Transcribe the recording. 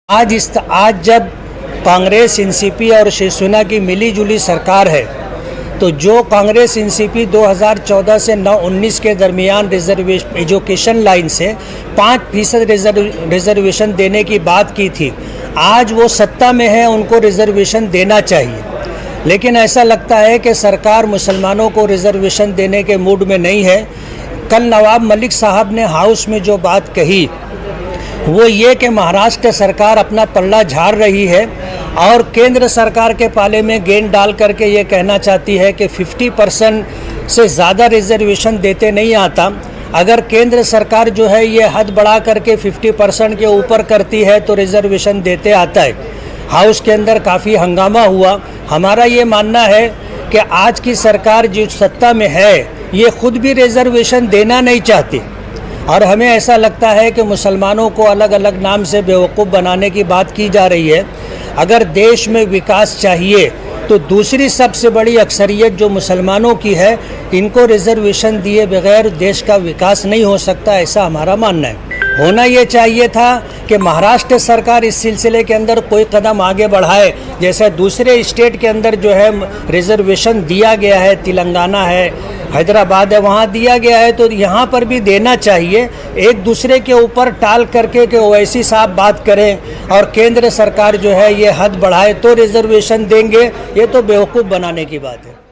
आज जब कांग्रेस एनसीपी और शिवसेना की मिलीजुली सरकार है तो जो कांग्रेस एनसीपी 2014 से 19 के दरमियान एजुकेशन लाइन से 5% रिजर्वेशन देने की बात की थी, आज वो सत्ता में है, उनको रिजर्वेशन देना चाहिए। लेकिन ऐसा लगता है कि सरकार मुसलमानों को रिजर्वेशन देने के मूड में नहीं है। कल नवाब मलिक साहब ने हाउस में जो बात कही वो ये कि महाराष्ट्र सरकार अपना पल्ला झाड़ रही है और केंद्र सरकार के पाले में गेंद डाल करके ये कहना चाहती है कि 50% से ज़्यादा रिजर्वेशन देते नहीं आता। अगर केंद्र सरकार जो है ये हद बढ़ा करके 50% के ऊपर करती है तो रिजर्वेशन देते आता है। हाउस के अंदर काफ़ी हंगामा हुआ। हमारा ये मानना है कि आज की सरकार जो सत्ता में है ये खुद भी रिजर्वेशन देना नहीं चाहती और हमें ऐसा लगता है कि मुसलमानों को अलग अलग नाम से बेवकूफ़ बनाने की बात की जा रही है। अगर देश में विकास चाहिए तो दूसरी सबसे बड़ी अक्सरियत जो मुसलमानों की है, इनको रिजर्वेशन दिए बगैर देश का विकास नहीं हो सकता, ऐसा हमारा मानना है। होना ये चाहिए था कि महाराष्ट्र सरकार इस सिलसिले के अंदर कोई कदम आगे बढ़ाए, जैसे दूसरे स्टेट के अंदर जो है रिजर्वेशन दिया गया है, तेलंगाना है, हैदराबाद है, वहाँ दिया गया है, तो यहाँ पर भी देना चाहिए। एक दूसरे के ऊपर टाल करके कि ओवैसी साहब बात करें और केंद्र सरकार जो है ये हद बढ़ाए तो रिजर्वेशन देंगे, ये तो बेवकूफ़ बनाने की बात है।